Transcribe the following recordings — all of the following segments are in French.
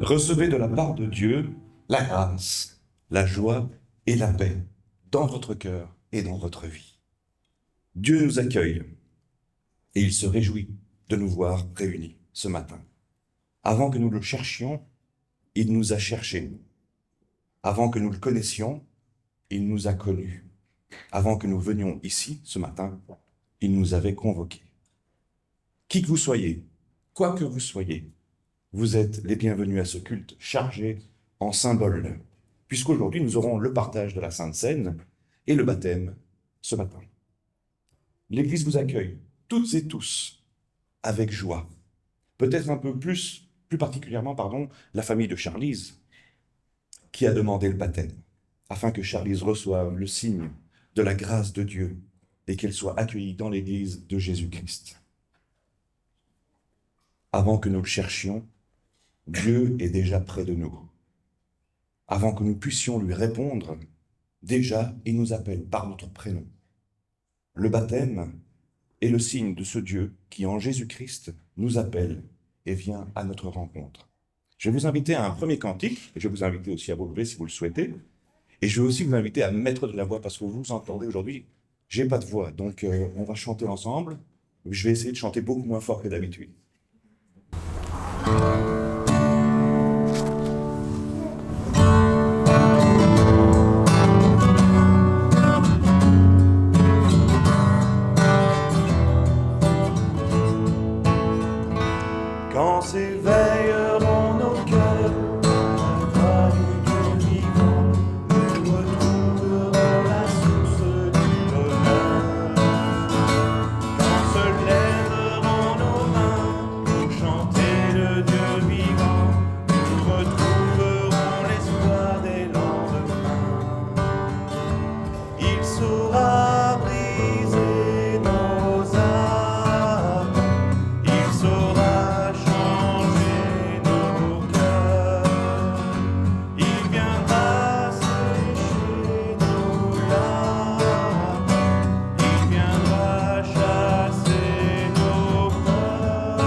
Recevez de la part de Dieu la grâce, la joie et la paix dans votre cœur et dans votre vie. Dieu nous accueille et il se réjouit de nous voir réunis ce matin. Avant que nous le cherchions, il nous a cherchés. Avant que nous le connaissions, il nous a connus. Avant que nous venions ici ce matin, il nous avait convoqués. Qui que vous soyez, quoi que vous soyez, vous êtes les bienvenus à ce culte chargé en symboles, puisqu'aujourd'hui nous aurons le partage de la Sainte Seine et le baptême ce matin. L'Église vous accueille, toutes et tous, avec joie. Peut-être un peu plus particulièrement, la famille de Charlize, qui a demandé le baptême, afin que Charlize reçoive le signe de la grâce de Dieu et qu'elle soit accueillie dans l'Église de Jésus-Christ. Avant que nous le cherchions, Dieu est déjà près de nous. Avant que nous puissions lui répondre, déjà il nous appelle par notre prénom. Le baptême est le signe de ce Dieu qui, en Jésus-Christ, nous appelle et vient à notre rencontre. Je vais vous inviter à un premier cantique, et je vais vous inviter aussi à vous lever si vous le souhaitez, et je vais aussi vous inviter à mettre de la voix, parce que vous entendez aujourd'hui, j'ai pas de voix, donc on va chanter ensemble. Je vais essayer de chanter beaucoup moins fort que d'habitude. Quand s'éveilleront nos cœurs à la voix du Dieu vivant, nous retrouverons la source du bonheur. Quand se lèveront nos mains pour chanter le Dieu vivant, nous retrouverons l'espoir des lendemains. Il saura briser nos âmes, il saura changer nos cœurs, il viendra sécher nos larmes, il viendra chasser nos peurs.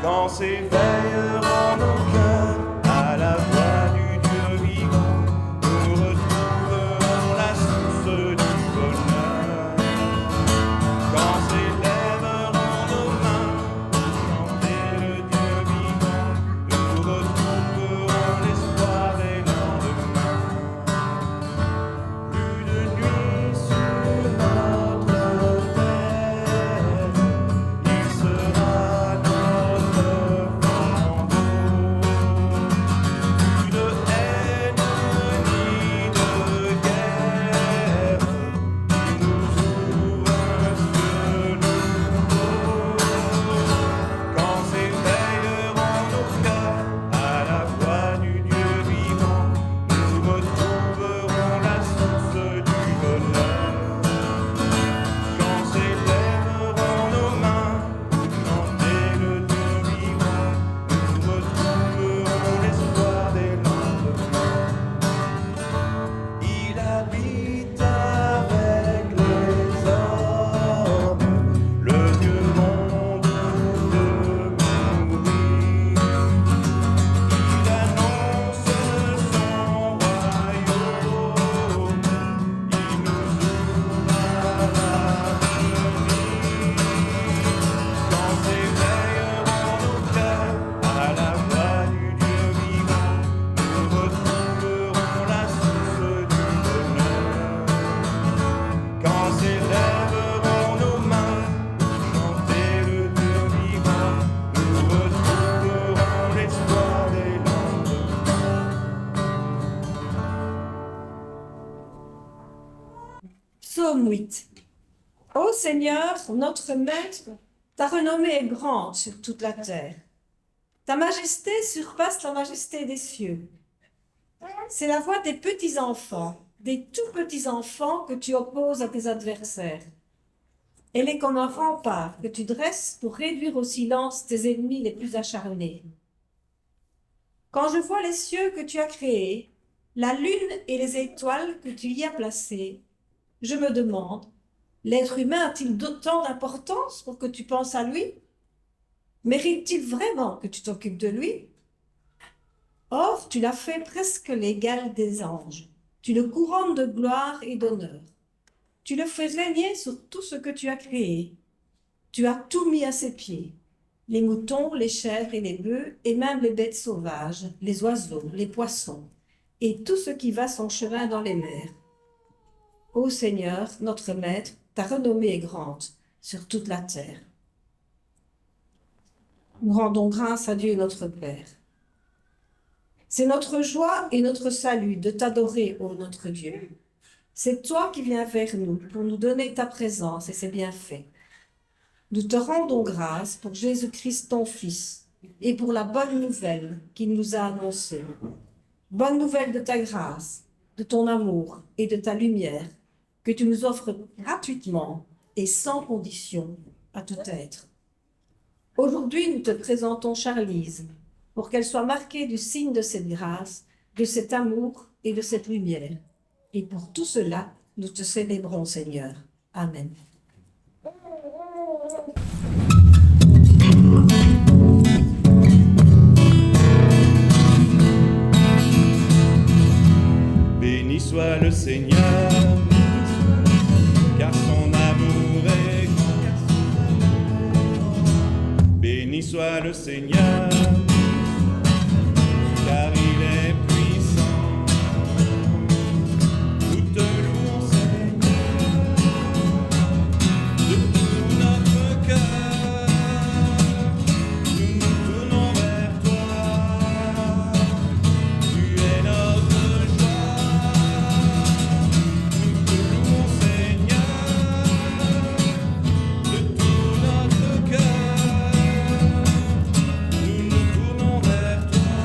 Quand s'éveilleront nos cœurs à la voix du Dieu vivant, nous retrouverons la source du bonheur. Quand s'élèveront nos mains pour chanter le Dieu vivant, nous retrouverons l'espoir des lendemains. Plus de nuit sur notre terre, il sera notre flambeau. Plus de haine ni de guerre, il nous ouvre un ciel nouveau. Quand s'éveilleront nos cœurs à la voix du Dieu vivant, nous retrouverons la source du bonheur. Quand s'élèveront nos mains pour chanter le Dieu vivant, nous retrouverons l'espoir des lendemains. Il habite avec les hommes, le Dieu monde de mourir. Il annonce son royaume, il nous ouvre à l'avenir. Quand s'éveilleront nos cœurs à la voix du Dieu vivant, nous retrouverons la source du bonheur. Quand s'élèveront nos mains pour chanter le Dieu vivant, nous retrouverons l'espoir des lendemains. Psaume 8. Ô Seigneur, notre Maître, ta renommée est grande sur toute la terre. Ta majesté surpasse la majesté des cieux. C'est la voix des petits-enfants, des tout petits-enfants que tu opposes à tes adversaires. Elle est comme un rempart que tu dresses pour réduire au silence tes ennemis les plus acharnés. Quand je vois les cieux que tu as créés, la lune et les étoiles que tu y as placées, je me demande, l'être humain a-t-il d'autant d'importance pour que tu penses à lui? Mérite-t-il vraiment que tu t'occupes de lui? Or, tu l'as fait presque l'égal des anges. Tu le couronnes de gloire et d'honneur. Tu le fais régner sur tout ce que tu as créé. Tu as tout mis à ses pieds. Les moutons, les chèvres et les bœufs, et même les bêtes sauvages, les oiseaux, les poissons, et tout ce qui va son chemin dans les mers. Ô Seigneur, notre Maître, ta renommée est grande sur toute la terre. Nous rendons grâce à Dieu notre Père. C'est notre joie et notre salut de t'adorer, ô notre Dieu. C'est toi qui viens vers nous pour nous donner ta présence et ses bienfaits. Nous te rendons grâce pour Jésus-Christ, ton Fils, et pour la bonne nouvelle qu'il nous a annoncée. Bonne nouvelle de ta grâce, de ton amour et de ta lumière, que tu nous offres gratuitement et sans condition à tout être. Aujourd'hui, nous te présentons Charlise, pour qu'elle soit marquée du signe de cette grâce, de cet amour et de cette lumière. Et pour tout cela, nous te célébrons, Seigneur. Amen. Béni soit le Seigneur, car son amour est grand. Béni soit le Seigneur, car il est puissant. Nous te louons, Seigneur, de tout notre cœur. Nous nous tournons vers toi. Tu es notre joie. Nous te louons, Seigneur, de tout notre cœur. Nous nous tournons vers toi.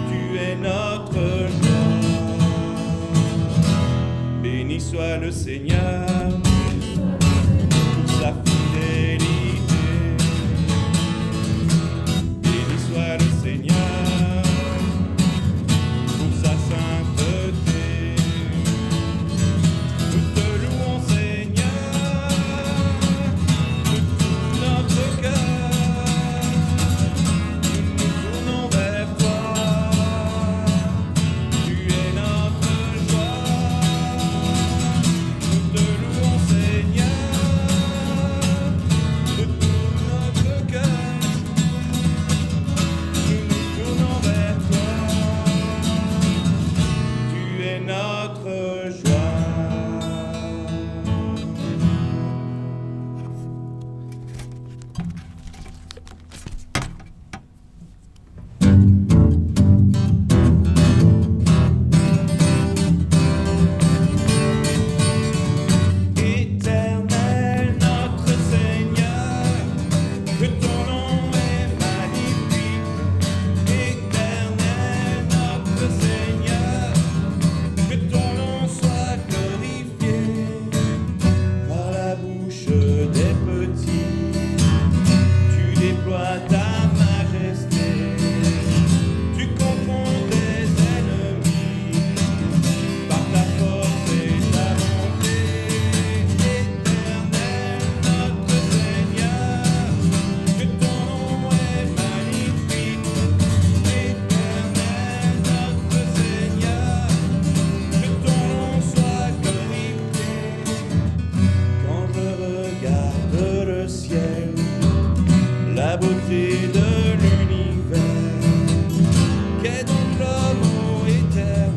Tu es notre joie. Béni soit le Seigneur pour sa fidélité. Béni soit le Seigneur pour sa sainteté. Nous te louons, Seigneur, de tout notre cœur. Nous nous tournons vers toi. Tu es notre joie. Nous te louons, Seigneur, de tout notre cœur. Nous nous tournons vers toi. Tu es notre joie. Éternel notre Seigneur, que ton nom est magnifique. Éternel notre Seigneur, que ton nom soit glorifié par la bouche des petits. Tu déploies ta majesté, tu confonds tes ennemis par ta force et ta bonté. Éternel notre Seigneur, que ton nom est magnifique. Éternel notre Seigneur, que ton nom soit glorifié. Quand je regarde le ciel, la beauté de l'univers, qu'est donc l'homme, ô Éternel,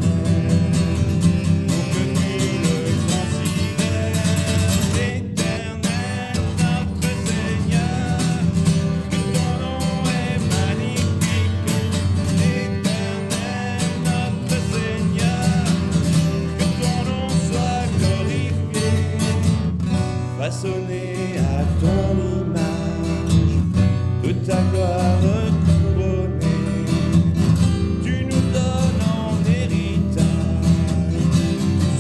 pour que tu le considères. Éternel notre Seigneur, que ton nom est magnifique. Éternel notre Seigneur, que ton nom soit glorifié. Façonné à ton image, de ta gloire couronnée, tu nous donnes en héritage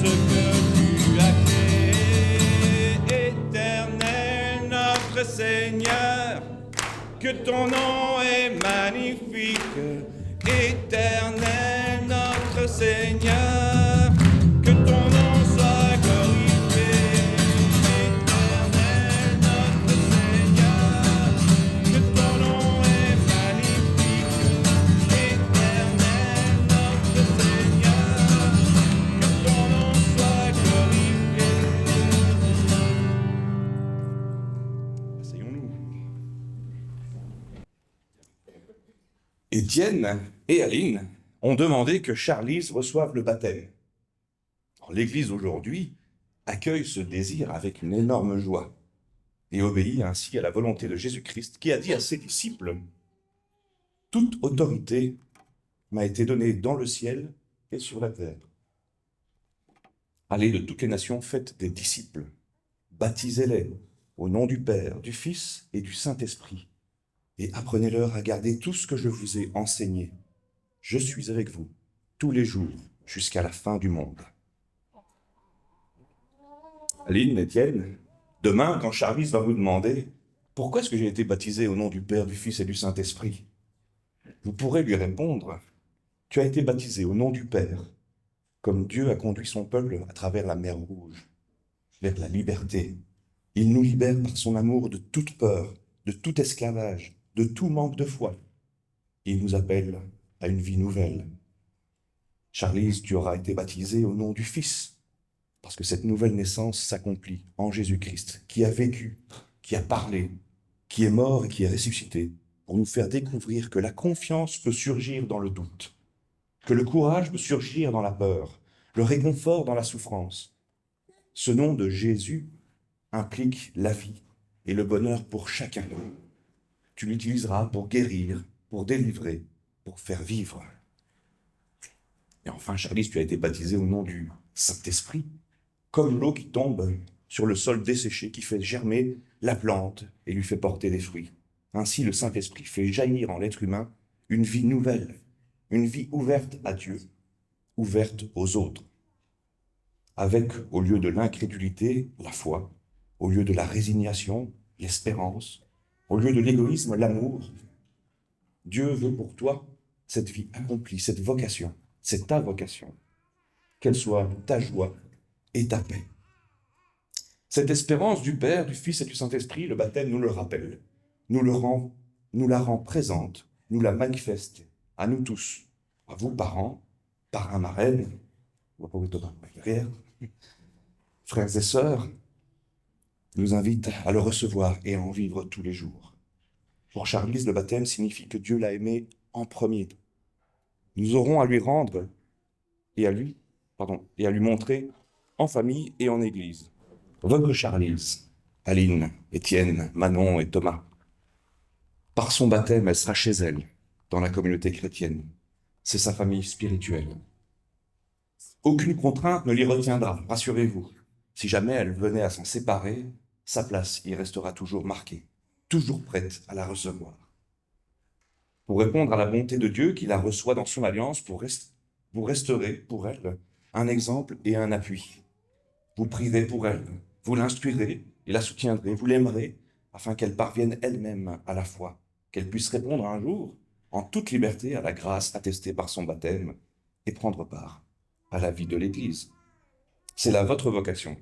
ce que tu as créé. Éternel notre Seigneur, que ton nom est magnifique. Éternel notre Seigneur, que ton nom soit glorifié. Éternel notre Seigneur, que ton nom est magnifique. Étienne et Aline ont demandé que Charlize reçoive le baptême. Alors, l'Église aujourd'hui accueille ce désir avec une énorme joie et obéit ainsi à la volonté de Jésus-Christ qui a dit à ses disciples « Toute autorité m'a été donnée dans le ciel et sur la terre. Allez de toutes les nations, faites des disciples, baptisez-les au nom du Père, du Fils et du Saint-Esprit, et apprenez-leur à garder tout ce que je vous ai enseigné. Je suis avec vous tous les jours jusqu'à la fin du monde. » Aline, Étienne, demain, quand Charlize va vous demander « Pourquoi est-ce que j'ai été baptisé au nom du Père, du Fils et du Saint-Esprit ?» Vous pourrez lui répondre « Tu as été baptisé au nom du Père, comme Dieu a conduit son peuple à travers la mer Rouge, vers la liberté. Il nous libère par son amour de toute peur, de tout esclavage, de tout manque de foi. Il nous appelle à une vie nouvelle. Charlize, tu auras été baptisé au nom du Fils, parce que cette nouvelle naissance s'accomplit en Jésus-Christ, qui a vécu, qui a parlé, qui est mort et qui est ressuscité, pour nous faire découvrir que la confiance peut surgir dans le doute, que le courage peut surgir dans la peur, le réconfort dans la souffrance. Ce nom de Jésus implique la vie et le bonheur pour chacun. Tu l'utiliseras pour guérir, pour délivrer, pour faire vivre. Et enfin, Charlize, tu as été baptisé au nom du Saint-Esprit, comme l'eau qui tombe sur le sol desséché, qui fait germer la plante et lui fait porter des fruits. Ainsi, le Saint-Esprit fait jaillir en l'être humain une vie nouvelle, une vie ouverte à Dieu, ouverte aux autres, avec, au lieu de l'incrédulité, la foi, au lieu de la résignation, l'espérance, au lieu de l'égoïsme, l'amour. Dieu veut pour toi cette vie accomplie, cette vocation, c'est ta vocation, qu'elle soit ta joie et ta paix. Cette espérance du Père, du Fils et du Saint-Esprit, le baptême nous le rappelle, nous la rend présente, nous la manifeste à nous tous, à vous parents, parrains, marraines, frères et sœurs, nous invite à le recevoir et à en vivre tous les jours. Pour Charlize, le baptême signifie que Dieu l'a aimé en premier. Nous aurons à lui rendre et à lui montrer en famille et en église. Votre Charlize, Aline, Étienne, Manon et Thomas, par son baptême, elle sera chez elle, dans la communauté chrétienne. C'est sa famille spirituelle. Aucune contrainte ne l'y retiendra, rassurez-vous. Si jamais elle venait à s'en séparer, sa place y restera toujours marquée, toujours prête à la recevoir. Pour répondre à la bonté de Dieu qui la reçoit dans son alliance, vous resterez pour elle un exemple et un appui. Vous prierez pour elle, vous l'instruirez et la soutiendrez, vous l'aimerez, afin qu'elle parvienne elle-même à la foi, qu'elle puisse répondre un jour, en toute liberté, à la grâce attestée par son baptême et prendre part à la vie de l'Église. C'est là votre vocation,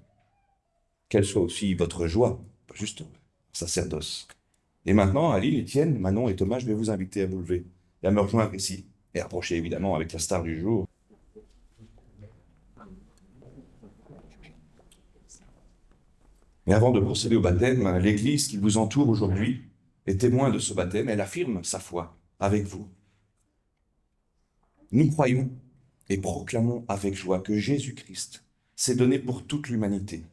qu'elle soit aussi votre joie, juste sacerdoce. Et maintenant, Aline, Étienne, Manon et Thomas, je vais vous inviter à vous lever et à me rejoindre ici, et approcher évidemment avec la star du jour. Mais avant de procéder au baptême, l'Église qui vous entoure aujourd'hui est témoin de ce baptême, elle affirme sa foi avec vous. Nous croyons et proclamons avec joie que Jésus-Christ s'est donné pour toute l'humanité,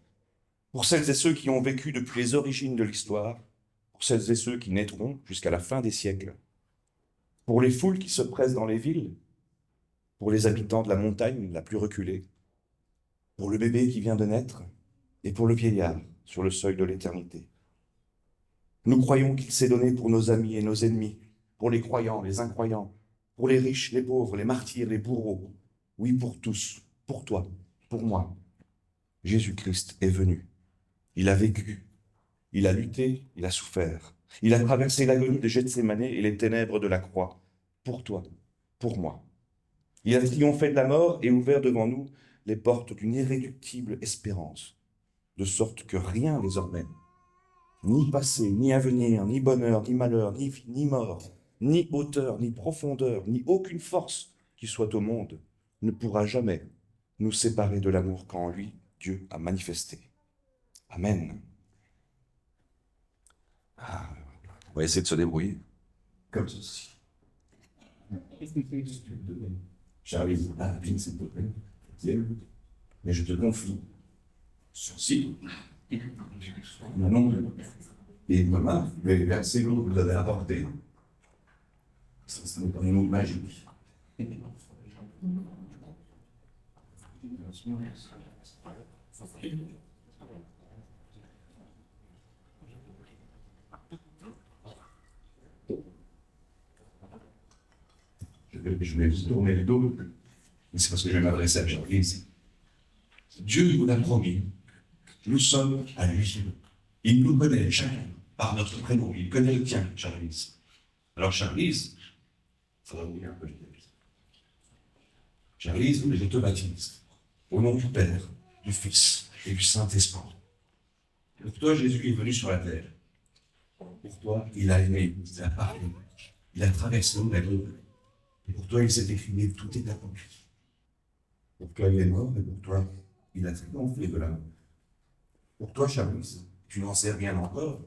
pour celles et ceux qui ont vécu depuis les origines de l'histoire, pour celles et ceux qui naîtront jusqu'à la fin des siècles, pour les foules qui se pressent dans les villes, pour les habitants de la montagne la plus reculée, pour le bébé qui vient de naître et pour le vieillard sur le seuil de l'éternité. Nous croyons qu'il s'est donné pour nos amis et nos ennemis, pour les croyants, les incroyants, pour les riches, les pauvres, les martyrs, les bourreaux. Oui, pour tous, pour toi, pour moi. Jésus-Christ est venu. Il a vécu, il a lutté, il a souffert. Il a traversé l'agonie de Gethsémane et les ténèbres de la croix. Pour toi, pour moi. Il a triomphé de la mort et ouvert devant nous les portes d'une irréductible espérance, de sorte que rien désormais, ni passé, ni avenir, ni bonheur, ni malheur, ni vie, ni mort, ni hauteur, ni profondeur, ni aucune force qui soit au monde, ne pourra jamais nous séparer de l'amour qu'en lui, Dieu a manifesté. Amen. On va essayer de se débrouiller comme ceci. J'arrive à la pine, s'il te plaît. Mais je te confie, sur site, Manon et maman, les versets que vous avez apportés, ça n'est pas un mot magique. Je vais vous tourner le dos, mais c'est parce que je vais m'adresser à Jean-Lise. Dieu nous l'a promis. Nous sommes à lui. Il nous connaît chacun par notre prénom. Il connaît le tien, Charlise. Alors, Charlise, ça va vous dire un peu. Charlise, je te baptise. Au nom du Père, du Fils et du Saint-Esprit. Pour toi, Jésus est venu sur la terre. Pour toi, il a aimé, il a parlé, il a traversé la vie. Et pour toi, il s'est écrié, tout est accompli. Pour toi, il est mort, et pour toi, il a triomphé de la mort. Pour toi, Charlise, tu n'en sais rien encore.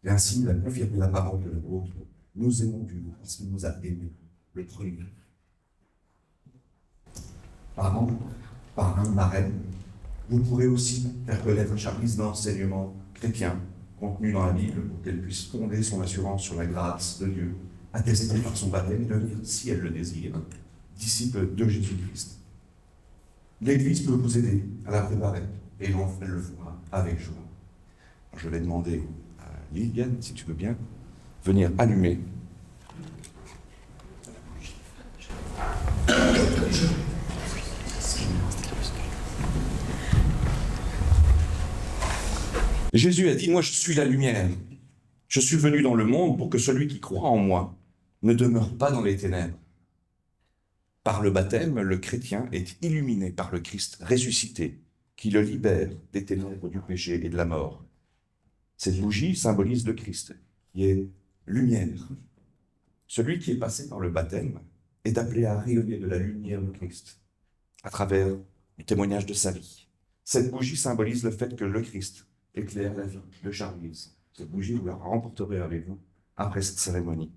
Et ainsi, il a confirmé la parole de l'apôtre. Nous aimons Dieu parce qu'il nous a aimés, le premier. Parents, parrain, marraine, vous pourrez aussi faire connaître Charlise d'enseignements chrétiens contenus dans la Bible pour qu'elle puisse fonder son assurance sur la grâce de Dieu, attestée par son baptême et devenir, si elle le désire, disciple de Jésus-Christ. L'Église peut vous aider à la préparer et elle le fera avec joie. Alors, je vais demander à Liliane, si tu veux bien, venir allumer. Jésus a dit, moi je suis la lumière. Je suis venu dans le monde pour que celui qui croit en moi ne demeure pas dans les ténèbres. Par le baptême, le chrétien est illuminé par le Christ ressuscité, qui le libère des ténèbres du péché et de la mort. Cette bougie symbolise le Christ, qui est lumière. Celui qui est passé par le baptême est appelé à rayonner de la lumière de Christ, à travers le témoignage de sa vie. Cette bougie symbolise le fait que le Christ éclaire la vie de Charlise. Cette bougie, vous la remporterez avec vous après cette cérémonie.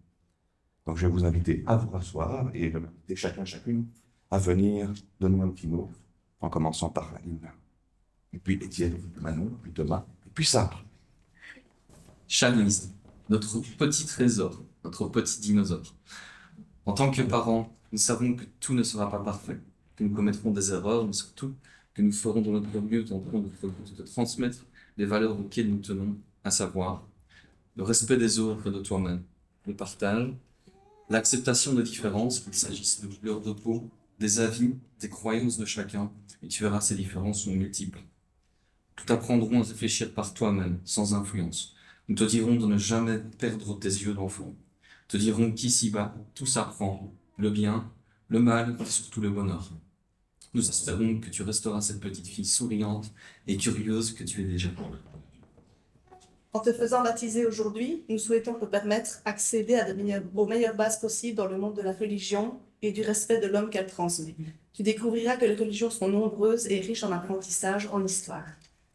Donc je vais vous inviter à vous rasseoir et chacun, chacune, à venir donner un petit mot, en commençant par Aline. Et puis Étienne, puis Manon, puis Thomas, et puis Sarah. Charlise, notre petit trésor, notre petit dinosaure. En tant que parents, nous savons que tout ne sera pas parfait, que nous commettrons des erreurs, mais surtout que nous ferons de notre mieux dans notre but de transmettre les valeurs auxquelles nous tenons, à savoir le respect des autres et de toi-même, le partage, l'acceptation des différences, qu'il s'agisse de couleur de peau, des avis, des croyances de chacun, et tu verras ces différences sont multiples. Nous t'apprendrons à réfléchir par toi-même, sans influence. Nous te dirons de ne jamais perdre tes yeux d'enfant. Te dirons qu'ici-bas, tout s'apprend, le bien, le mal et surtout le bonheur. Nous espérons que tu resteras cette petite fille souriante et curieuse que tu es déjà. En te faisant baptiser aujourd'hui, nous souhaitons te permettre d'accéder aux meilleures bases possibles dans le monde de la religion et du respect de l'homme qu'elle transmet. Tu découvriras que les religions sont nombreuses et riches en apprentissage, en histoire.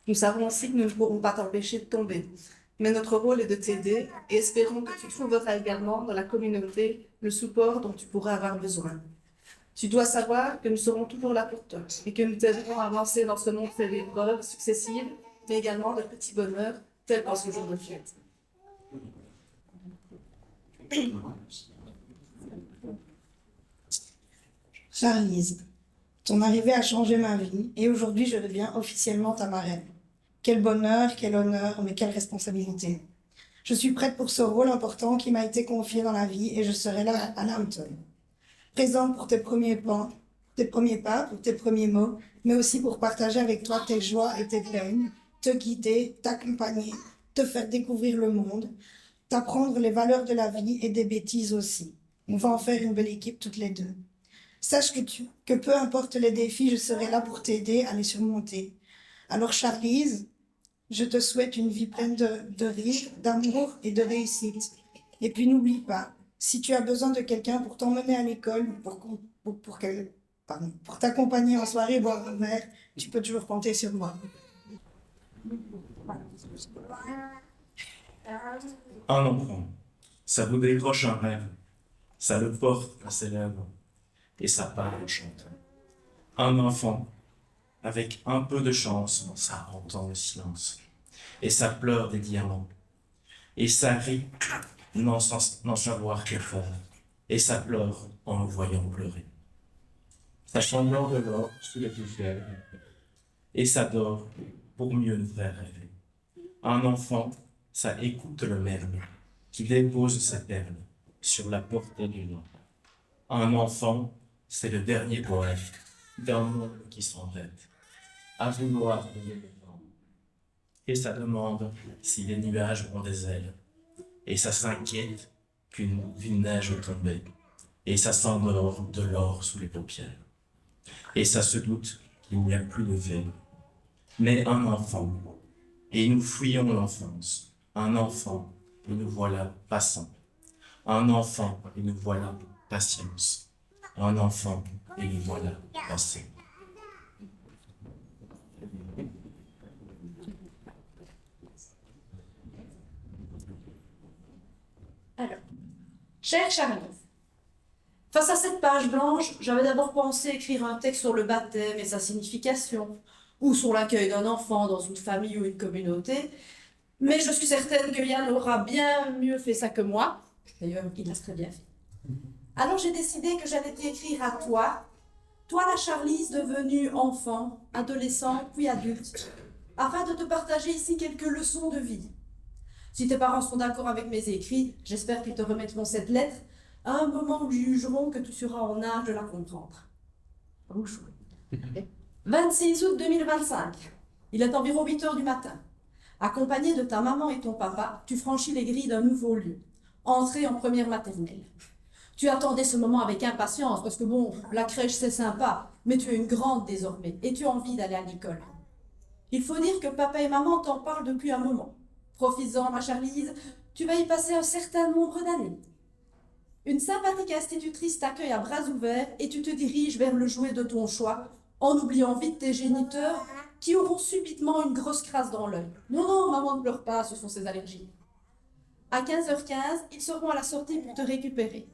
Nous savons aussi que nous ne pourrons pas t'empêcher de tomber, mais notre rôle est de t'aider et espérons que tu trouveras également dans la communauté le support dont tu pourras avoir besoin. Tu dois savoir que nous serons toujours là pour toi et que nous t'aiderons à avancer dans ce monde fait d'épreuves successives, mais également de petits bonheurs tels qu'en ce jour de fête. Charlise, ton arrivée a changé ma vie et aujourd'hui je deviens officiellement ta marraine. Quel bonheur, quel honneur, mais quelle responsabilité. Je suis prête pour ce rôle important qui m'a été confié dans la vie et je serai là à la hauteur. Présente pour tes premiers pas, pour tes premiers mots, mais aussi pour partager avec toi tes joies et tes peines, te guider, t'accompagner, te faire découvrir le monde, t'apprendre les valeurs de la vie et des bêtises aussi. On va en faire une belle équipe toutes les deux. Sache que peu importe les défis, je serai là pour t'aider à les surmonter. Alors Charlise, je te souhaite une vie pleine de rire, d'amour et de réussite. Et puis n'oublie pas, si tu as besoin de quelqu'un pour t'emmener à l'école, pour t'accompagner en soirée boire un verre, tu peux toujours compter sur moi. Un enfant, ça vous décroche un rêve. ça le porte à ses lèvres et ça parle au chanteur. Un enfant, avec un peu de chance, ça entend le silence. Et ça pleure des diamants. Et ça rit, n'en savoir que faire. Et ça pleure en le voyant pleurer. Ça chanteur de l'or sous les poussières. Et ça dort pour mieux nous faire rêver. Un enfant, ça écoute le merle qui dépose ses perles sur la portée du nord. Un enfant, c'est le dernier poète d'un monde qui s'embête à vouloir donner le vent. Et ça demande si les nuages ont des ailes. Et ça s'inquiète qu'une neige tombée. Et ça s'endort de l'or sous les paupières. Et ça se doute qu'il n'y a plus de veille. Mais un enfant, et nous fuyons l'enfance. Un enfant, et nous voilà passant. Un enfant, et nous voilà patience. Un enfant, et nous voilà passé. Alors, chère Charlotte, face à cette page blanche, j'avais d'abord pensé écrire un texte sur le baptême et sa signification, ou sur l'accueil d'un enfant dans une famille ou une communauté, mais je suis certaine que Yann aura bien mieux fait ça que moi. D'ailleurs, il l'a très bien fait. Alors j'ai décidé que j'allais t'écrire à toi, toi la Charlize devenue enfant, adolescent, puis adulte, afin de te partager ici quelques leçons de vie. Si tes parents sont d'accord avec mes écrits, j'espère qu'ils te remettront cette lettre à un moment où ils jugeront que tu seras en âge de la comprendre. 26 août 2025. Il est environ 8 heures du matin. Accompagné de ta maman et ton papa, tu franchis les grilles d'un nouveau lieu. Entrée en première maternelle. Tu attendais ce moment avec impatience parce que bon, la crèche c'est sympa, mais tu es une grande désormais et tu as envie d'aller à l'école. Il faut dire que papa et maman t'en parlent depuis un moment. Profites-en, ma Charlize, tu vas y passer un certain nombre d'années. Une sympathique institutrice t'accueille à bras ouverts et tu te diriges vers le jouet de ton choix, en oubliant vite tes géniteurs qui auront subitement une grosse crasse dans l'œil. Non, non, maman ne pleure pas, ce sont ses allergies. À 15h15, ils seront à la sortie pour te récupérer.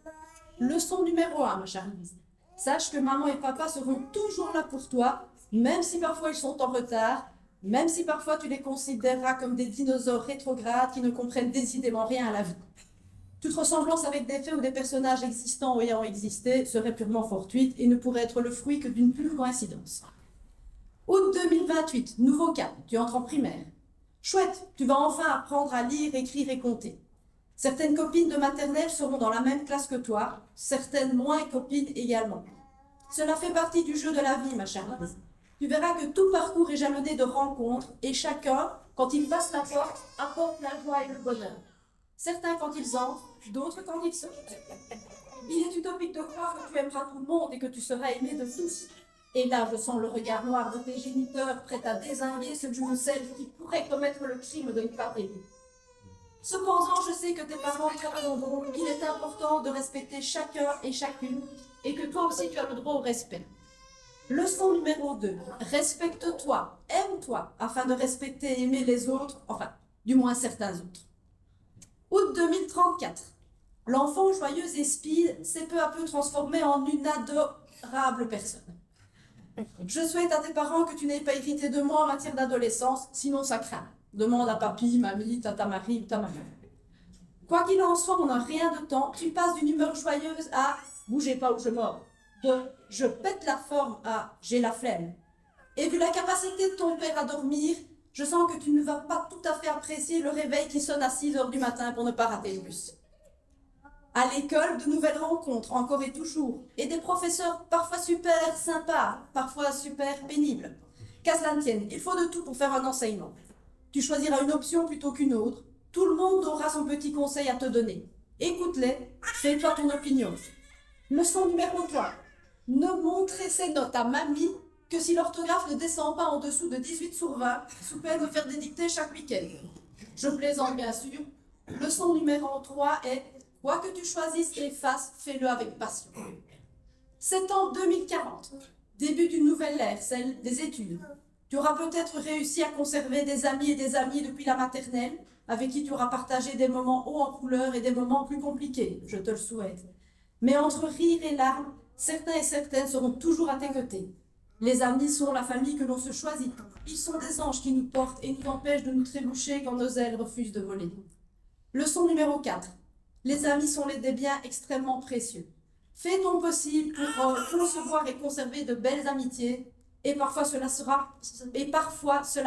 Leçon numéro 1, ma Charlize. Sache que maman et papa seront toujours là pour toi, même si parfois ils sont en retard, même si parfois tu les considéreras comme des dinosaures rétrogrades qui ne comprennent décidément rien à la vie. Toute ressemblance avec des faits ou des personnages existants ou ayant existé serait purement fortuite et ne pourrait être le fruit que d'une pure coïncidence. Août 2028, nouveau cap, tu entres en primaire. Chouette, tu vas enfin apprendre à lire, écrire et compter. Certaines copines de maternelle seront dans la même classe que toi, certaines moins copines également. Cela fait partie du jeu de la vie, ma Charlize. Tu verras que tout parcours est jalonné de rencontres et chacun, quand il passe la porte, apporte la joie et le bonheur. Certains quand ils entrent, d'autres quand ils sortent. Il est utopique de croire que tu aimeras tout le monde et que tu seras aimé de tous. Et là, je sens le regard noir de tes géniteurs prêts à désinguer celui ou celle qui pourrait commettre le crime de ne pas t'aimer. Cependant, je sais que tes parents comprendront qu'il est important de respecter chacun et chacune et que toi aussi tu as le droit au respect. Leçon numéro 2. Respecte-toi, aime-toi, afin de respecter et aimer les autres, enfin, du moins certains autres. Août 2034. L'enfant joyeuse et speed s'est peu à peu transformé en une adorable personne. Je souhaite à tes parents que tu n'aies pas hérité de moi en matière d'adolescence, sinon ça craint. Demande à papy, mamie, tata Marie ou ta maman. Quoi qu'il en soit, en un rien de temps, tu passes d'une humeur joyeuse à « bougez pas ou je mords », de « je pète la forme » à « j'ai la flemme ». Et vu la capacité de ton père à dormir, je sens que tu ne vas pas tout à fait apprécier le réveil qui sonne à 6 heures du matin pour ne pas rater le bus. À l'école, de nouvelles rencontres, encore et toujours, et des professeurs parfois super sympas, parfois super pénibles. Qu'à cela ne tienne, il faut de tout pour faire un enseignement. Tu choisiras une option plutôt qu'une autre. Tout le monde aura son petit conseil à te donner. Écoute-les, fais-toi ton opinion. Leçon numéro 3. Ne montrer ses notes à mamie que si l'orthographe ne descend pas en dessous de 18/20, sous peine de faire des dictées chaque week-end. Je plaisante bien sûr. Leçon numéro 3 est « Quoi que tu choisisses et fasses, fais-le avec passion ». C'est en 2040, début d'une nouvelle ère, celle des études. Tu auras peut-être réussi à conserver des amis et des amies depuis la maternelle, avec qui tu auras partagé des moments hauts en couleur et des moments plus compliqués, je te le souhaite. Mais entre rire et larmes, certains et certaines seront toujours à tes côtés. Les amis sont la famille que l'on se choisit. Ils sont des anges qui nous portent et nous empêchent de nous trébucher quand nos ailes refusent de voler. Leçon numéro 4. Les amis sont des biens extrêmement précieux. Fais ton possible pour concevoir et conserver de belles amitiés, et parfois cela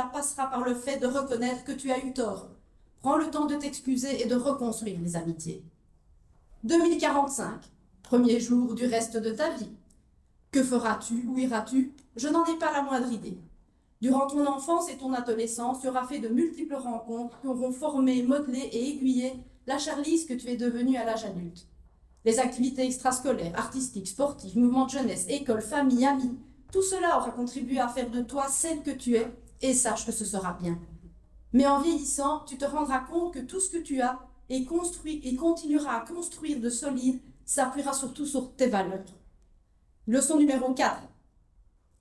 passera par le fait de reconnaître que tu as eu tort. Prends le temps de t'excuser et de reconstruire les amitiés. 2045, premier jour du reste de ta vie. Que feras-tu? Où iras-tu? Je n'en ai pas la moindre idée. Durant ton enfance et ton adolescence, tu auras fait de multiples rencontres qui auront formé, modelé et aiguillé la Charlize que tu es devenue à l'âge adulte. Les activités extrascolaires, artistiques, sportives, mouvements de jeunesse, école, famille, amis, tout cela aura contribué à faire de toi celle que tu es, et sache que ce sera bien. Mais en vieillissant, tu te rendras compte que tout ce que tu as et continuera à construire de solide s'appuiera surtout sur tes valeurs. Leçon numéro 4.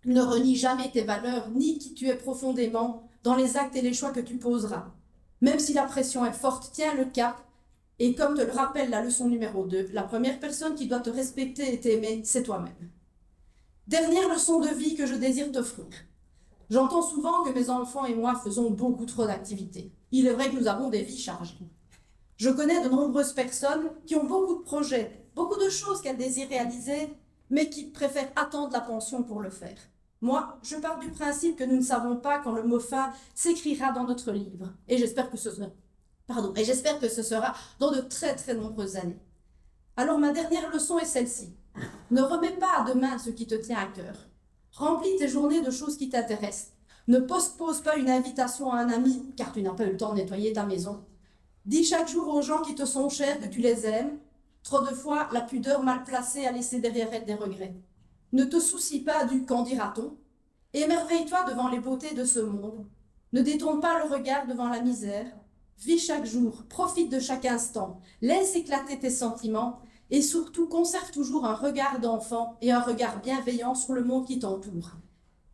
Ne renie jamais tes valeurs ni qui tu es profondément dans les actes et les choix que tu poseras. Même si la pression est forte, tiens le cap. Et comme te le rappelle la leçon numéro 2, la première personne qui doit te respecter et t'aimer, c'est toi-même. Dernière leçon de vie que je désire t'offrir. J'entends souvent que mes enfants et moi faisons beaucoup trop d'activités. Il est vrai que nous avons des vies chargées. Je connais de nombreuses personnes qui ont beaucoup de projets, beaucoup de choses qu'elles désirent réaliser, mais qui préfèrent attendre la pension pour le faire. Moi, je pars du principe que nous ne savons pas quand le mot fin s'écrira dans notre livre. Et j'espère que ce sera dans de très très nombreuses années. Alors ma dernière leçon est celle-ci. Ne remets pas à demain ce qui te tient à cœur. Remplis tes journées de choses qui t'intéressent. Ne postpose pas une invitation à un ami car tu n'as pas eu le temps de nettoyer ta maison. Dis chaque jour aux gens qui te sont chers que tu les aimes. Trop de fois, la pudeur mal placée a laissé derrière elle des regrets. Ne te soucie pas du qu'en dira-t-on. Émerveille-toi devant les beautés de ce monde. Ne détourne pas le regard devant la misère. Vis chaque jour, profite de chaque instant, laisse éclater tes sentiments et surtout conserve toujours un regard d'enfant et un regard bienveillant sur le monde qui t'entoure.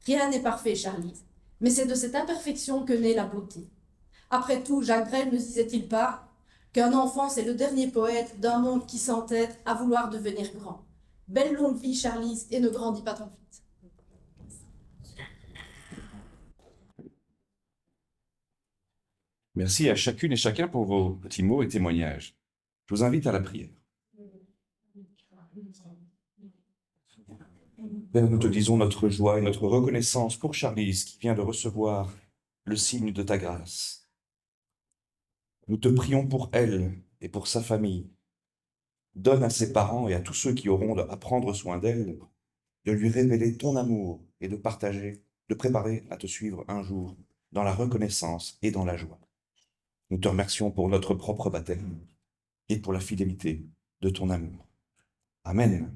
Rien n'est parfait, Charlize, mais c'est de cette imperfection que naît la beauté. Après tout, Jacques Brel ne disait-il pas qu'un enfant c'est le dernier poète d'un monde qui s'entête à vouloir devenir grand. Belle longue vie, Charlize, et ne grandis pas trop vite. Merci à chacune et chacun pour vos petits mots et témoignages. Je vous invite à la prière. Père, nous te disons notre joie et notre reconnaissance pour Charlize qui vient de recevoir le signe de ta grâce. Nous te prions pour elle et pour sa famille. Donne à ses parents et à tous ceux qui auront à prendre soin d'elle de lui révéler ton amour et de préparer à te suivre un jour dans la reconnaissance et dans la joie. Nous te remercions pour notre propre baptême et pour la fidélité de ton amour. Amen.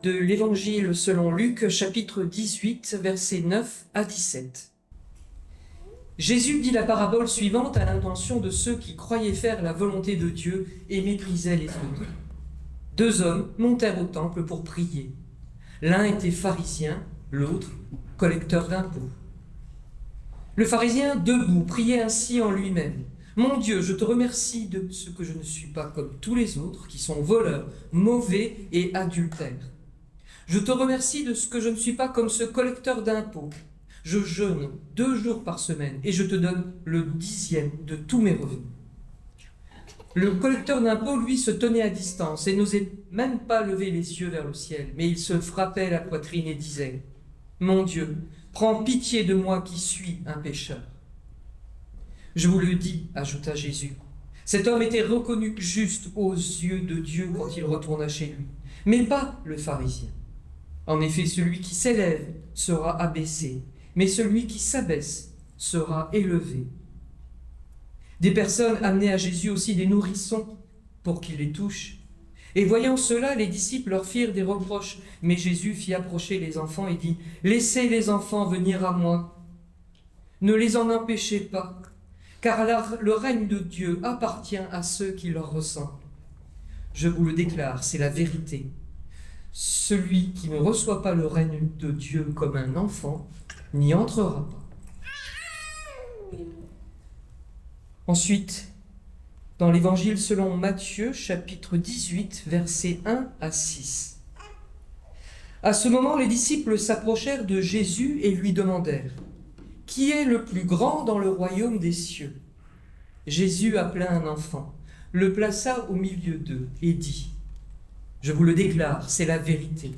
de l'Évangile selon Luc, chapitre 18, versets 9 à 17. Jésus dit la parabole suivante à l'intention de ceux qui croyaient faire la volonté de Dieu et méprisaient les autres. 2 hommes montèrent au temple pour prier. L'un était pharisien, l'autre collecteur d'impôts. Le pharisien, debout, priait ainsi en lui-même. « Mon Dieu, je te remercie de ce que je ne suis pas comme tous les autres, qui sont voleurs, mauvais et adultères. Je te remercie de ce que je ne suis pas comme ce collecteur d'impôts. Je jeûne 2 jours par semaine et je te donne le 10e de tous mes revenus. » Le collecteur d'impôts, lui, se tenait à distance et n'osait même pas lever les yeux vers le ciel, mais il se frappait la poitrine et disait « Mon Dieu, prends pitié de moi qui suis un pécheur. » Je vous le dis, ajouta Jésus, cet homme était reconnu juste aux yeux de Dieu quand il retourna chez lui, mais pas le pharisien. En effet, celui qui s'élève sera abaissé, mais celui qui s'abaisse sera élevé. Des personnes amenaient à Jésus aussi des nourrissons pour qu'il les touche. Et voyant cela, les disciples leur firent des reproches. Mais Jésus fit approcher les enfants et dit « Laissez les enfants venir à moi. Ne les en empêchez pas, car le règne de Dieu appartient à ceux qui leur ressemblent. Je vous le déclare, c'est la vérité. Celui qui ne reçoit pas le règne de Dieu comme un enfant n'y entrera pas. » Ensuite, dans l'Évangile selon Matthieu, chapitre 18, versets 1 à 6. À ce moment, les disciples s'approchèrent de Jésus et lui demandèrent « Qui est le plus grand dans le royaume des cieux ?» Jésus appela un enfant, le plaça au milieu d'eux et dit « Je vous le déclare, c'est la vérité.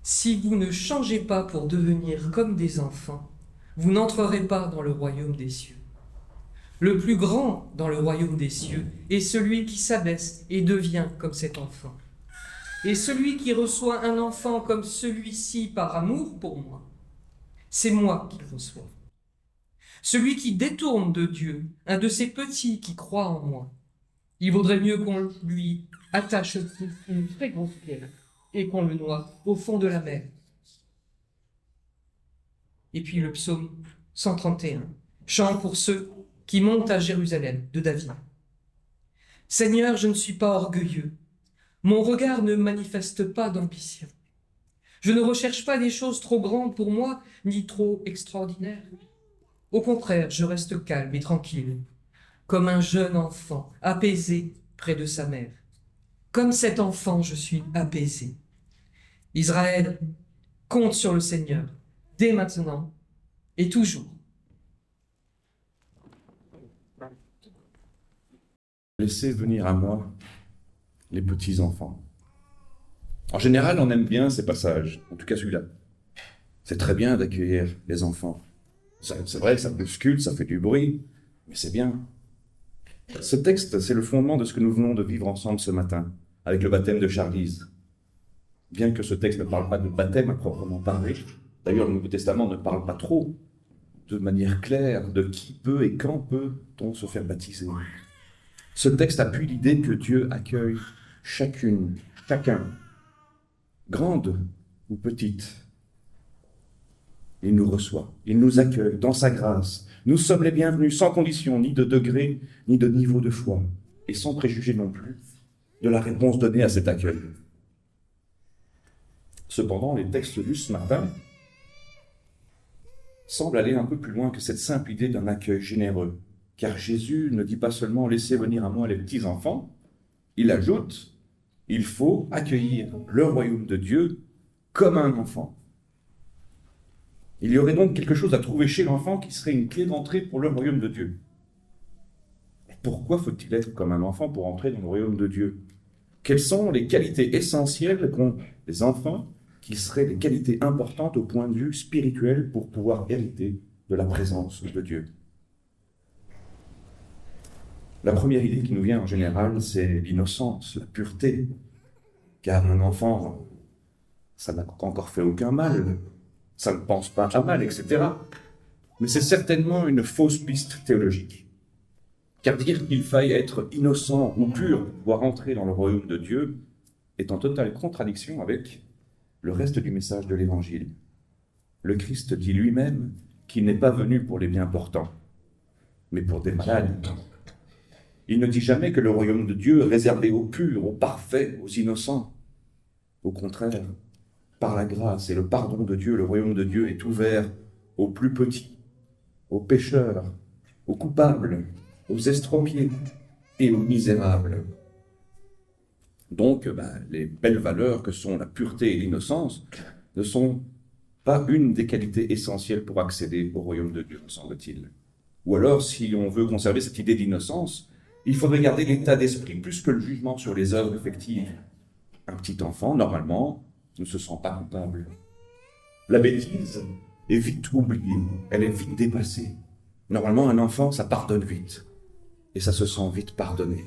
Si vous ne changez pas pour devenir comme des enfants, vous n'entrerez pas dans le royaume des cieux. Le plus grand dans le royaume des cieux est celui qui s'abaisse et devient comme cet enfant. Et celui qui reçoit un enfant comme celui-ci par amour pour moi, c'est moi qu'il reçoit. Celui qui détourne de Dieu un de ces petits qui croient en moi, il vaudrait mieux qu'on lui attache une très grosse pierre et qu'on le noie au fond de la mer. » Et puis le psaume 131, chant pour ceux qui montent à Jérusalem, de David. « Seigneur, je ne suis pas orgueilleux. Mon regard ne manifeste pas d'ambition. Je ne recherche pas des choses trop grandes pour moi, ni trop extraordinaires. Au contraire, je reste calme et tranquille, comme un jeune enfant, apaisé près de sa mère. Comme cet enfant, je suis apaisé. Israël, compte sur le Seigneur, dès maintenant et toujours. » Laissez venir à moi les petits-enfants. En général, on aime bien ces passages, en tout cas celui-là. C'est très bien d'accueillir les enfants. C'est vrai que ça bouscule, ça fait du bruit, mais c'est bien. Ce texte, c'est le fondement de ce que nous venons de vivre ensemble ce matin, avec le baptême de Charlize. Bien que ce texte ne parle pas de baptême à proprement parler, d'ailleurs le Nouveau Testament ne parle pas trop, de manière claire, de qui peut et quand peut-on se faire baptiser. Ce texte appuie l'idée que Dieu accueille chacun, grande ou petite. Il nous reçoit, il nous accueille dans sa grâce. Nous sommes les bienvenus sans condition, ni de degré, ni de niveau de foi, et sans préjuger non plus de la réponse donnée à cet accueil. Cependant, les textes lus ce matin semblent aller un peu plus loin que cette simple idée d'un accueil généreux. Car Jésus ne dit pas seulement « laissez venir à moi les petits-enfants », il ajoute « il faut accueillir le royaume de Dieu comme un enfant ». Il y aurait donc quelque chose à trouver chez l'enfant qui serait une clé d'entrée pour le royaume de Dieu. Pourquoi faut-il être comme un enfant pour entrer dans le royaume de Dieu? Quelles sont les qualités essentielles qu'ont les enfants qui seraient les qualités importantes au point de vue spirituel pour pouvoir hériter de la présence de Dieu? La première idée qui nous vient en général, c'est l'innocence, la pureté. Car un enfant, ça n'a encore fait aucun mal, ça ne pense pas à mal, etc. Mais c'est certainement une fausse piste théologique. Car dire qu'il faille être innocent ou pur pour pouvoir entrer dans le royaume de Dieu est en totale contradiction avec le reste du message de l'Évangile. Le Christ dit lui-même qu'il n'est pas venu pour les bien portants, mais pour des malades. Il ne dit jamais que le royaume de Dieu est réservé aux purs, aux parfaits, aux innocents. Au contraire, par la grâce et le pardon de Dieu, le royaume de Dieu est ouvert aux plus petits, aux pécheurs, aux coupables, aux estropiés et aux misérables. Donc, les belles valeurs que sont la pureté et l'innocence ne sont pas une des qualités essentielles pour accéder au royaume de Dieu, me semble-t-il. Ou alors, si on veut conserver cette idée d'innocence, il faudrait garder l'état d'esprit plus que le jugement sur les œuvres effectives. Un petit enfant, normalement, ne se sent pas coupable. La bêtise est vite oubliée, elle est vite dépassée. Normalement, un enfant, ça pardonne vite, et ça se sent vite pardonné.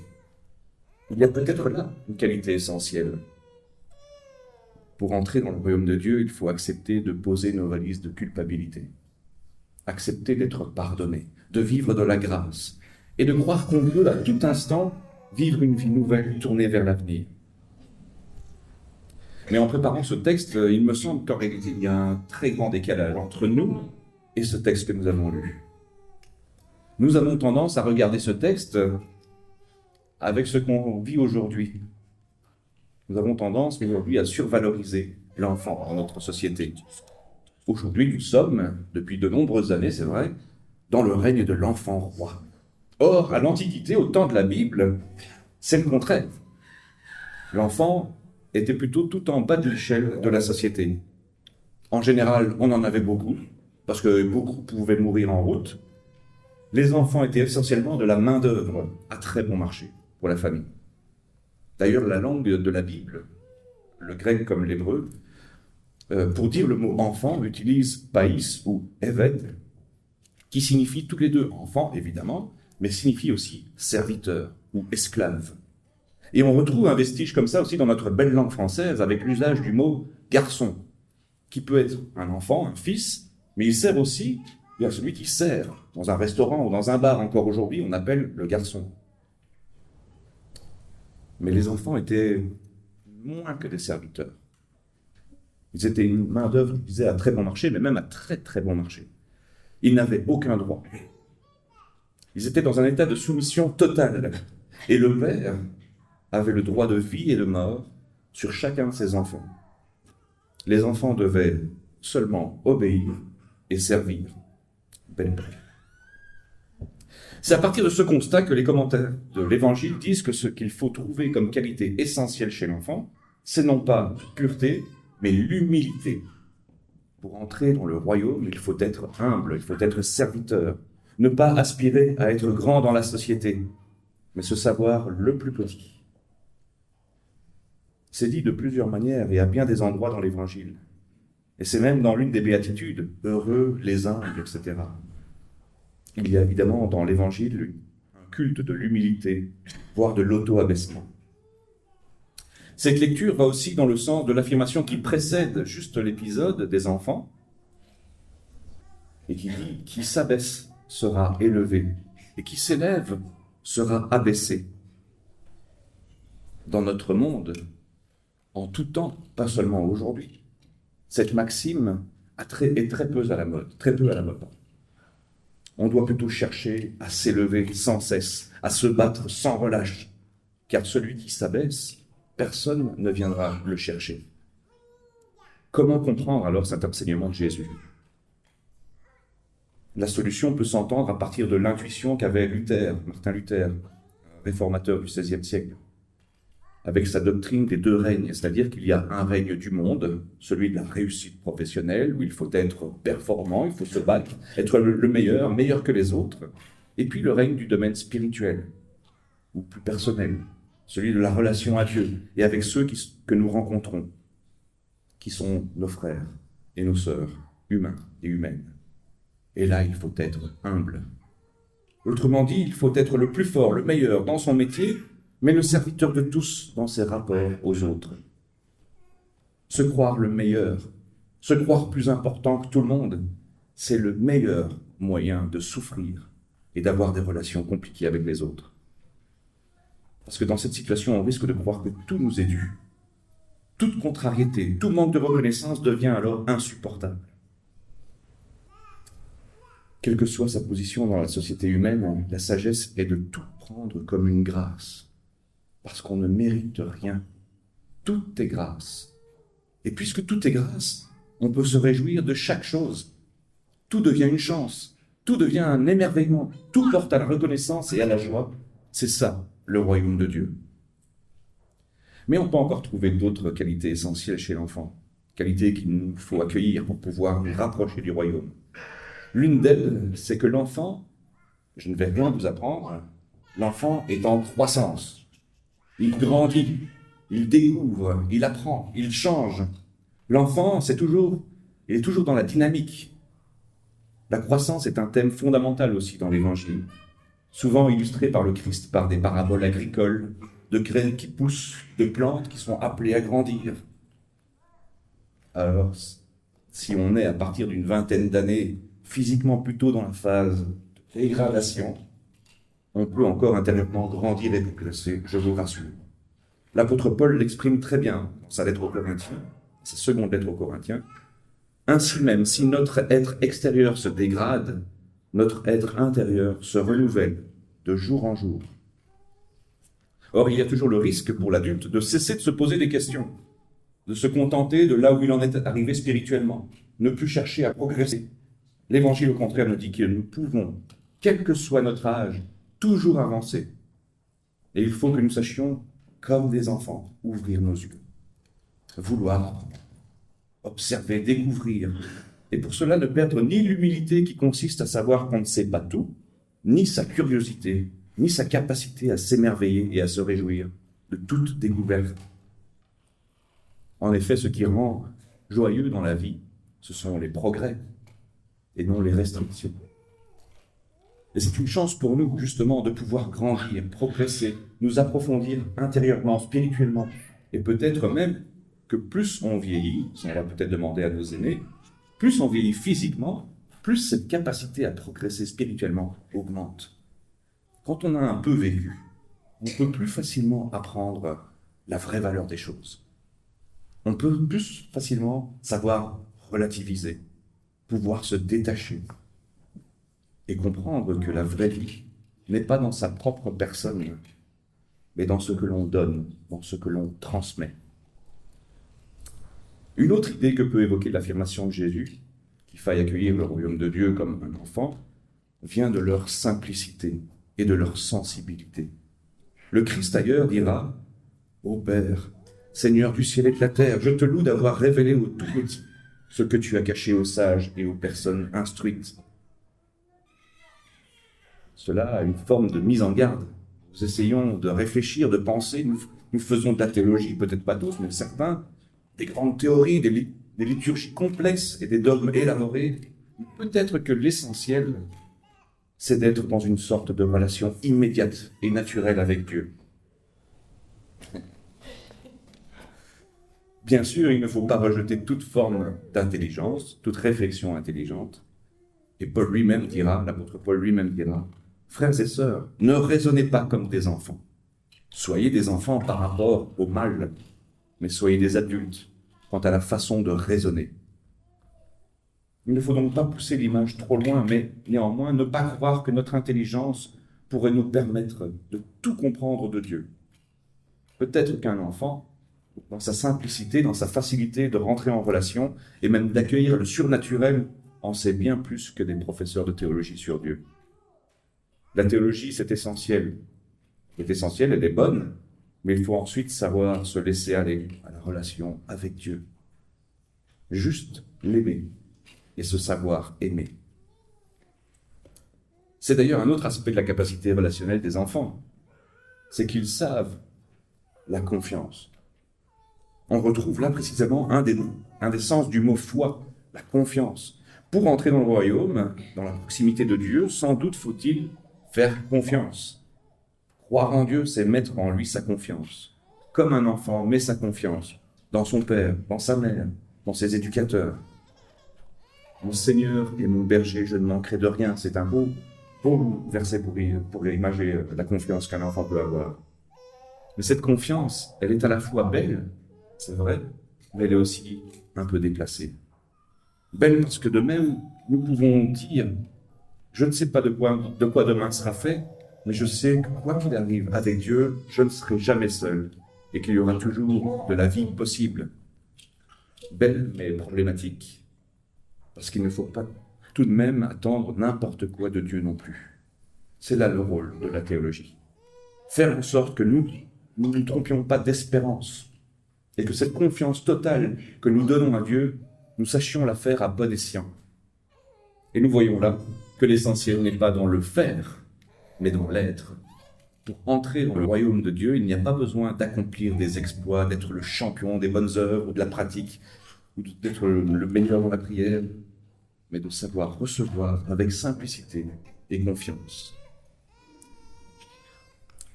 Il y a peut-être là une qualité essentielle. Pour entrer dans le royaume de Dieu, il faut accepter de poser nos valises de culpabilité, accepter d'être pardonné, de vivre de la grâce, et de croire qu'on peut à tout instant vivre une vie nouvelle tournée vers l'avenir. Mais en préparant ce texte, il me semble qu'en réalité, il y a un très grand décalage entre nous et ce texte que nous avons lu. Nous avons tendance à regarder ce texte avec ce qu'on vit aujourd'hui. Nous avons tendance aujourd'hui à survaloriser l'enfant dans notre société. Aujourd'hui, nous sommes, depuis de nombreuses années, c'est vrai, dans le règne de l'enfant roi. Or, à l'Antiquité, au temps de la Bible, c'est le contraire. L'enfant était plutôt tout en bas de l'échelle de la société. En général, on en avait beaucoup, parce que beaucoup pouvaient mourir en route. Les enfants étaient essentiellement de la main-d'œuvre à très bon marché pour la famille. D'ailleurs, la langue de la Bible, le grec comme l'hébreu, pour dire le mot enfant, utilise païs ou eved, qui signifie tous les deux enfant, évidemment, mais signifie aussi serviteur ou esclave. Et on retrouve un vestige comme ça aussi dans notre belle langue française avec l'usage du mot garçon, qui peut être un enfant, un fils, mais il sert aussi à celui qui sert. Dans un restaurant ou dans un bar encore aujourd'hui, on appelle le garçon. Mais les enfants étaient moins que des serviteurs. Ils étaient une main-d'œuvre, je disais, à très bon marché, mais même à très très bon marché. Ils n'avaient aucun droit. Ils étaient dans un état de soumission totale. Et le père avait le droit de vie et de mort sur chacun de ses enfants. Les enfants devaient seulement obéir et servir. Ben bref. C'est à partir de ce constat que les commentaires de l'Évangile disent que ce qu'il faut trouver comme qualité essentielle chez l'enfant, c'est non pas la pureté, mais l'humilité. Pour entrer dans le royaume, il faut être humble, il faut être serviteur, ne pas aspirer à être grand dans la société, mais se savoir le plus petit. C'est dit de plusieurs manières et à bien des endroits dans l'Évangile. Et c'est même dans l'une des béatitudes, heureux les humbles, etc. Il y a évidemment dans l'Évangile un culte de l'humilité, voire de l'auto-abaissement. Cette lecture va aussi dans le sens de l'affirmation qui précède juste l'épisode des enfants, et qui dit « qui s'abaisse sera élevé, et qui s'élève sera abaissé ». Dans notre monde, en tout temps, pas seulement aujourd'hui, cette maxime est très peu à la mode, très peu à la mode. On doit plutôt chercher à s'élever sans cesse, à se battre sans relâche, car celui qui s'abaisse, personne ne viendra le chercher. Comment comprendre alors cet enseignement de Jésus ? La solution peut s'entendre à partir de l'intuition qu'avait Martin Luther, réformateur du XVIe siècle, avec sa doctrine des deux règnes, c'est-à-dire qu'il y a un règne du monde, celui de la réussite professionnelle, où il faut être performant, il faut se battre, être le meilleur, meilleur que les autres, et puis le règne du domaine spirituel, ou plus personnel, celui de la relation à Dieu, et avec ceux que nous rencontrons, qui sont nos frères et nos sœurs, humains et humaines. Et là, il faut être humble. Autrement dit, il faut être le plus fort, le meilleur dans son métier, mais le serviteur de tous dans ses rapports aux autres. Se croire le meilleur, se croire plus important que tout le monde, c'est le meilleur moyen de souffrir et d'avoir des relations compliquées avec les autres. Parce que dans cette situation, on risque de croire que tout nous est dû, Toute contrariété, tout manque de reconnaissance devient alors insupportable. Quelle que soit sa position dans la société humaine, la sagesse est de tout prendre comme une grâce, parce qu'on ne mérite rien. Tout est grâce. Et puisque tout est grâce, on peut se réjouir de chaque chose. Tout devient une chance, tout devient un émerveillement, tout porte à la reconnaissance et à la joie. C'est ça, le royaume de Dieu. Mais on peut encore trouver d'autres qualités essentielles chez l'enfant, qualités qu'il nous faut accueillir pour pouvoir nous rapprocher du royaume. L'une d'elles, c'est que l'enfant, je ne vais rien vous apprendre, l'enfant est en croissance. Il grandit, il découvre, il apprend, il change. L'enfant, il est toujours dans la dynamique. La croissance est un thème fondamental aussi dans l'Évangile, souvent illustré par le Christ par des paraboles agricoles, de graines qui poussent, de plantes qui sont appelées à grandir. Alors, si on est à partir d'une vingtaine d'années, physiquement plutôt dans la phase de dégradation, on peut encore intérieurement grandir et progresser, je vous rassure. L'apôtre Paul l'exprime très bien dans sa lettre aux Corinthiens, sa seconde lettre aux Corinthiens. Ainsi même, si notre être extérieur se dégrade, notre être intérieur se renouvelle de jour en jour. Or, il y a toujours le risque pour l'adulte de cesser de se poser des questions, de se contenter de là où il en est arrivé spirituellement, ne plus chercher à progresser. L'Évangile, au contraire, nous dit que nous pouvons, quel que soit notre âge, toujours avancer. Et il faut que nous sachions, comme des enfants, ouvrir nos yeux, vouloir observer, découvrir, et pour cela ne perdre ni l'humilité qui consiste à savoir qu'on ne sait pas tout, ni sa curiosité, ni sa capacité à s'émerveiller et à se réjouir de toute découverte. En effet, ce qui rend joyeux dans la vie, ce sont les progrès et non les restrictions. Et c'est une chance pour nous, justement, de pouvoir grandir, progresser, nous approfondir intérieurement, spirituellement, et peut-être même que plus on vieillit, on va peut-être demander à nos aînés, plus on vieillit physiquement, plus cette capacité à progresser spirituellement augmente. Quand on a un peu vécu, on peut plus facilement apprendre la vraie valeur des choses. On peut plus facilement savoir relativiser, pouvoir se détacher et comprendre que la vraie vie n'est pas dans sa propre personne, mais dans ce que l'on donne, dans ce que l'on transmet. Une autre idée que peut évoquer l'affirmation de Jésus, qu'il faille accueillir le royaume de Dieu comme un enfant, vient de leur simplicité et de leur sensibilité. Le Christ ailleurs dira « Ô Père, Seigneur du ciel et de la terre, je te loue d'avoir révélé aux tout petits ce que tu as caché aux sages et aux personnes instruites. » Cela a une forme de mise en garde. Nous essayons de réfléchir, de penser, nous faisons de la théologie, peut-être pas tous, mais certains, des grandes théories, des liturgies complexes et des dogmes élaborés. Peut-être que l'essentiel, c'est d'être dans une sorte de relation immédiate et naturelle avec Dieu. Bien sûr, il ne faut pas rejeter toute forme d'intelligence, toute réflexion intelligente. Et Paul lui-même dira, l'apôtre Paul lui-même dira, « Frères et sœurs, ne raisonnez pas comme des enfants. Soyez des enfants par rapport au mal, mais soyez des adultes quant à la façon de raisonner. » Il ne faut donc pas pousser l'image trop loin, mais néanmoins ne pas croire que notre intelligence pourrait nous permettre de tout comprendre de Dieu. Peut-être qu'un enfant, dans sa simplicité, dans sa facilité de rentrer en relation et même d'accueillir le surnaturel, en sait bien plus que des professeurs de théologie sur Dieu. La théologie, c'est essentiel. Elle est essentielle, elle est bonne, mais il faut ensuite savoir se laisser aller à la relation avec Dieu. Juste l'aimer et se savoir aimer. C'est d'ailleurs un autre aspect de la capacité relationnelle des enfants, c'est qu'ils savent la confiance. On retrouve là précisément un des sens du mot foi, la confiance. Pour entrer dans le royaume, dans la proximité de Dieu, sans doute faut-il faire confiance. Croire en Dieu, c'est mettre en lui sa confiance. Comme un enfant met sa confiance dans son père, dans sa mère, dans ses éducateurs. Mon Seigneur est mon berger, je ne manquerai de rien. C'est un beau verset pour imaginer la confiance qu'un enfant peut avoir. Mais cette confiance, elle est à la fois belle, c'est vrai, mais elle est aussi un peu déplacée. Belle parce que de même, nous pouvons dire, je ne sais pas de quoi demain sera fait, mais je sais que quoi qu'il arrive, avec Dieu, je ne serai jamais seul et qu'il y aura toujours de la vie possible. Belle mais problématique, parce qu'il ne faut pas tout de même attendre n'importe quoi de Dieu non plus. C'est là le rôle de la théologie. Faire en sorte que nous ne nous trompions pas d'espérance et que cette confiance totale que nous donnons à Dieu, nous sachions la faire à bon escient. Et nous voyons là que l'essentiel n'est pas dans le faire, mais dans l'être. Pour entrer dans le royaume de Dieu, il n'y a pas besoin d'accomplir des exploits, d'être le champion des bonnes œuvres ou de la pratique, ou d'être le meilleur dans la prière, mais de savoir recevoir avec simplicité et confiance.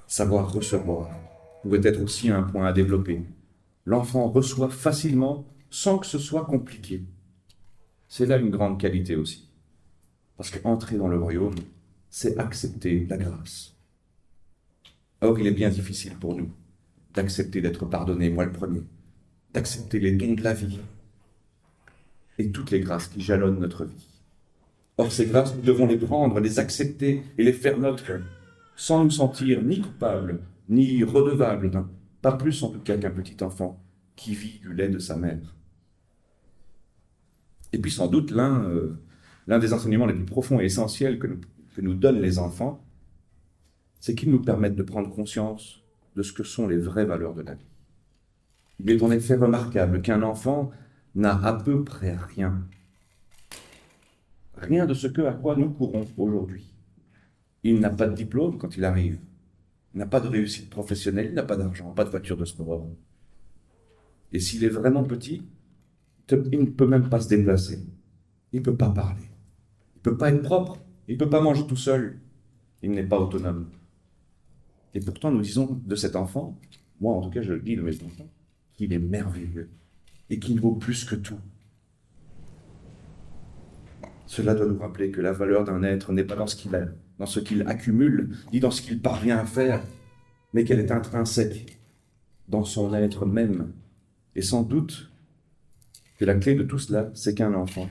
Savoir recevoir pourrait être aussi un point à développer. L'enfant reçoit facilement sans que ce soit compliqué. C'est là une grande qualité aussi. Parce qu'entrer dans le royaume, c'est accepter la grâce. Or, il est bien difficile pour nous d'accepter d'être pardonné, moi le premier, d'accepter les dons de la vie et toutes les grâces qui jalonnent notre vie. Or, ces grâces, nous devons les prendre, les accepter et les faire nôtres, sans nous sentir ni coupables, ni redevables d'un, pas plus en tout cas qu'un petit enfant qui vit du lait de sa mère. Et puis sans doute l'un des enseignements les plus profonds et essentiels que nous donnent les enfants, c'est qu'ils nous permettent de prendre conscience de ce que sont les vraies valeurs de la vie. Il est en effet remarquable qu'un enfant n'a à peu près rien. Rien de ce à quoi nous courons aujourd'hui. Il n'a pas de diplôme quand il arrive. Il n'a pas de réussite professionnelle, il n'a pas d'argent, pas de voiture de sport. Et s'il est vraiment petit, il ne peut même pas se déplacer. Il ne peut pas parler. Il ne peut pas être propre. Il ne peut pas manger tout seul. Il n'est pas autonome. Et pourtant, nous disons de cet enfant, moi en tout cas je le dis de mes enfants, qu'il est merveilleux et qu'il vaut plus que tout. Cela doit nous rappeler que la valeur d'un être n'est pas dans ce qu'il a, dans ce qu'il accumule, ni dans ce qu'il parvient à faire, mais qu'elle est intrinsèque dans son être même. Et sans doute que la clé de tout cela, c'est qu'un enfant,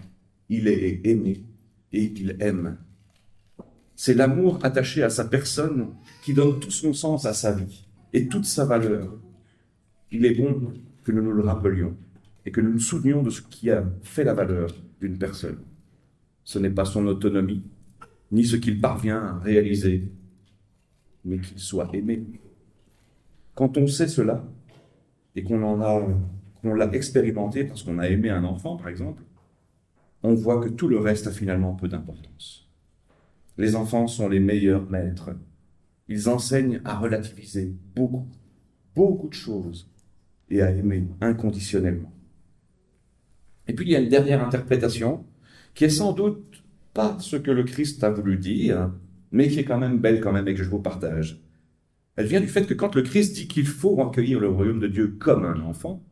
il est aimé et il aime. C'est l'amour attaché à sa personne qui donne tout son sens à sa vie et toute sa valeur. Il est bon que nous nous le rappelions et que nous nous souvenions de ce qui a fait la valeur d'une personne. Ce n'est pas son autonomie, ni ce qu'il parvient à réaliser, mais qu'il soit aimé. Quand on sait cela, et qu'on l'a expérimenté parce qu'on a aimé un enfant, par exemple, on voit que tout le reste a finalement peu d'importance. Les enfants sont les meilleurs maîtres. Ils enseignent à relativiser beaucoup de choses, et à aimer inconditionnellement. Et puis il y a une dernière interprétation, qui est sans doute pas ce que le Christ a voulu dire, mais qui est quand même belle et que je vous partage. Elle vient du fait que quand le Christ dit qu'il faut accueillir le royaume de Dieu comme un enfant,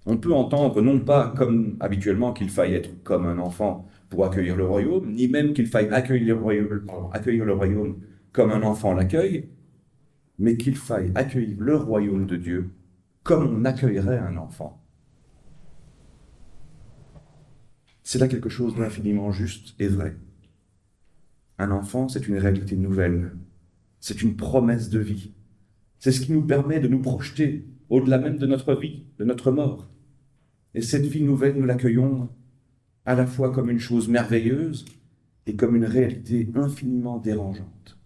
on peut entendre non pas comme habituellement qu'il faille être comme un enfant pour accueillir le royaume, ni même qu'il faille accueillir le royaume comme un enfant l'accueille, mais qu'il faille accueillir le royaume de Dieu comme on accueillerait un enfant. C'est là quelque chose d'infiniment juste et vrai. Un enfant, c'est une réalité nouvelle. C'est une promesse de vie. C'est ce qui nous permet de nous projeter au-delà même de notre vie, de notre mort. Et cette vie nouvelle, nous l'accueillons à la fois comme une chose merveilleuse et comme une réalité infiniment dérangeante.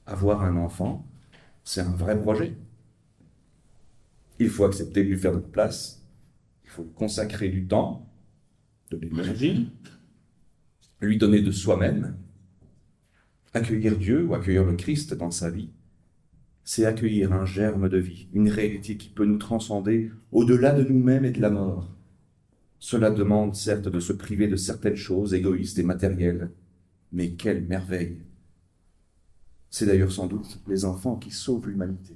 Avoir un enfant, c'est un vrai projet. Il faut accepter de lui faire de la place. Il faut consacrer du temps, de l'énergie, lui donner de soi-même. Accueillir Dieu ou accueillir le Christ dans sa vie, c'est accueillir un germe de vie, une réalité qui peut nous transcender au-delà de nous-mêmes et de la mort. Cela demande certes de se priver de certaines choses égoïstes et matérielles, mais quelle merveille! C'est d'ailleurs sans doute les enfants qui sauvent l'humanité.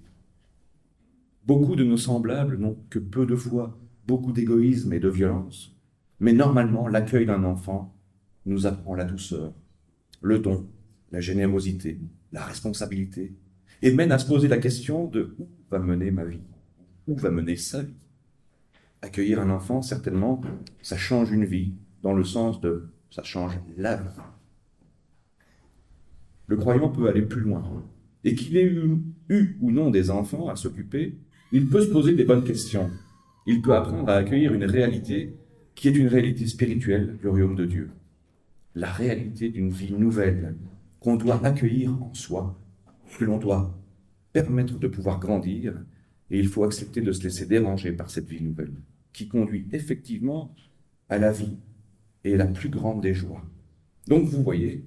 Beaucoup de nos semblables n'ont que peu de foi, beaucoup d'égoïsme et de violence, mais normalement l'accueil d'un enfant nous apprend la douceur, le don, la générosité, la responsabilité, et mène à se poser la question de où va mener ma vie, où va mener sa vie. Accueillir un enfant, certainement, ça change une vie, dans le sens de ça change la vie. Le croyant peut aller plus loin. Et qu'il ait eu ou non des enfants à s'occuper, il peut se poser des bonnes questions. Il peut apprendre à accueillir une réalité qui est une réalité spirituelle du royaume de Dieu. La réalité d'une vie nouvelle qu'on doit accueillir en soi, que l'on doit permettre de pouvoir grandir, et il faut accepter de se laisser déranger par cette vie nouvelle, qui conduit effectivement à la vie et la plus grande des joies. Donc vous voyez,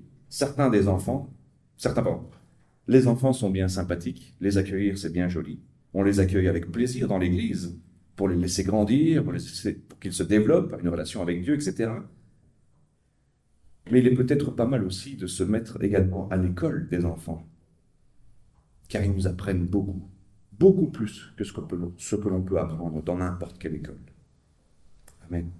les enfants sont bien sympathiques, les accueillir c'est bien joli. On les accueille avec plaisir dans l'église, pour les laisser grandir, pour qu'ils se développent, une relation avec Dieu, etc. Mais il est peut-être pas mal aussi de se mettre également à l'école des enfants, car ils nous apprennent beaucoup, beaucoup plus que ce que l'on peut apprendre dans n'importe quelle école. Amen.